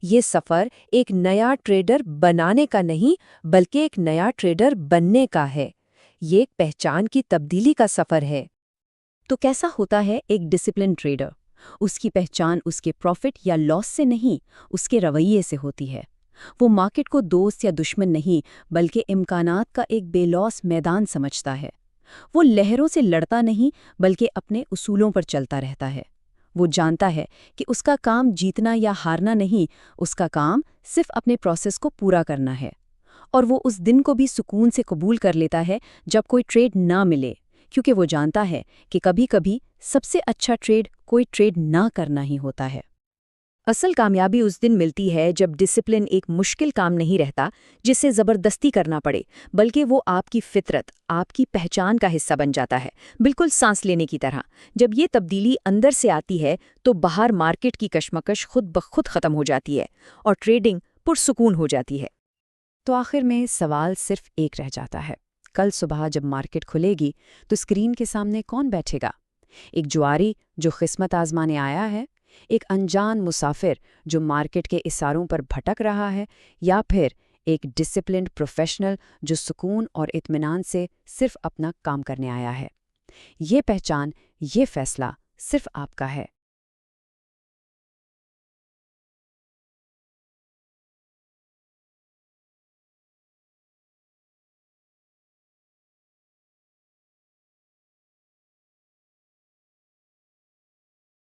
یہ سفر ایک نیا ٹریڈر بنانے کا نہیں بلکہ ایک نیا ٹریڈر بننے کا ہے۔ یہ ایک پہچان کی تبدیلی کا سفر ہے۔ تو کیسا ہوتا ہے ایک ڈسپلن ٹریڈر؟ اس کی پہچان اس کے پروفٹ یا لاس سے نہیں، اس کے رویے سے ہوتی ہے۔ وہ مارکیٹ کو دوست یا دشمن نہیں بلکہ امکانات کا ایک بے لوث میدان سمجھتا ہے۔ وہ لہروں سے لڑتا نہیں بلکہ اپنے اصولوں پر چلتا رہتا ہے۔ وہ جانتا ہے کہ اس کا کام جیتنا یا ہارنا نہیں، اس کا کام صرف اپنے پروسیس کو پورا کرنا ہے۔ اور وہ اس دن کو بھی سکون سے قبول کر لیتا ہے جب کوئی ٹریڈ نہ ملے، کیونکہ وہ جانتا ہے کہ کبھی کبھی سب سے اچھا ٹریڈ کوئی ٹریڈ نہ کرنا ہی ہوتا ہے۔ اصل کامیابی اس دن ملتی ہے جب ڈسپلن ایک مشکل کام نہیں رہتا جسے زبردستی کرنا پڑے، بلکہ وہ آپ کی فطرت، آپ کی پہچان کا حصہ بن جاتا ہے، بالکل سانس لینے کی طرح۔ جب یہ تبدیلی اندر سے آتی ہے تو باہر مارکیٹ کی کشمکش خود بخود ختم ہو جاتی ہے اور ٹریڈنگ پرسکون ہو جاتی ہے۔ تو آخر میں سوال صرف ایک رہ جاتا ہے، کل صبح جب مارکیٹ کھلے گی تو اسکرین کے سامنے کون بیٹھے گا؟ ایک جواری جو قسمت آزمانے آیا ہے، ایک انجان مسافر جو مارکیٹ کے اشاروں پر بھٹک رہا ہے، یا پھر ایک ڈسپلنڈ پروفیشنل جو سکون اور اطمینان سے صرف اپنا کام کرنے آیا ہے؟ یہ پہچان، یہ فیصلہ صرف آپ کا ہے۔